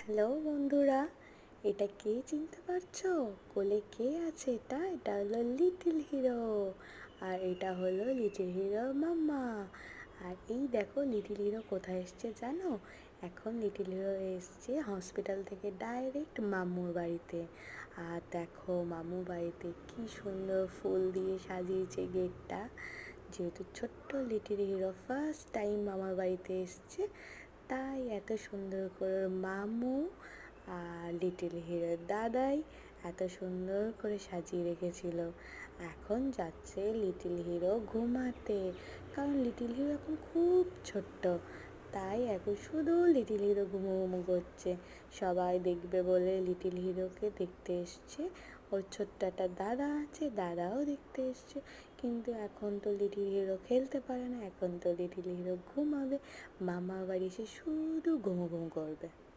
Hello বন্ধুরা, এটা কে চিনতে পারছো? কোলে কে আছে? এটা হলো লিটিল হিরো। আর এটা হলো লিটিল হিরোর মাম্মা। আর এই দেখো লিটিল হিরো কোথায় এসছে জানো? এখন লিটিল হিরো এসছে হসপিটাল থেকে ডাইরেক্ট মামুর বাড়িতে। আর দেখো মামুর বাড়িতে কি সুন্দর ফুল দিয়ে সাজিয়েছে গেটটা। যেহেতু ছোট্ট লিটিল হিরো ফার্স্ট টাইম মামার বাড়িতে এসছে, তাই এত সুন্দর করে মামু আর লিটিল হিরোর দাদাই এত সুন্দর করে সাজিয়ে রেখেছিল। এখন যাচ্ছে লিটিল হিরো ঘুমাতে, কারণ লিটিল হিরো এখন খুব ছোট্ট, তাই এখন শুধু লিটিল হিরো ঘুমো ঘুমো করছে। সবাই দেখবে বলে লিটিল হিরোকে দেখতে এসছে। ওর ছোট্ট একটা দাদা আছে, দাদাও দেখতে এসছে। কিন্তু এখন তো লিটিল হিরো খেলতে পারে না, এখন তো লিটিল হিরো ঘুমাবে। মামার বাড়ি এসে শুধু ঘুমো ঘুমো করবে।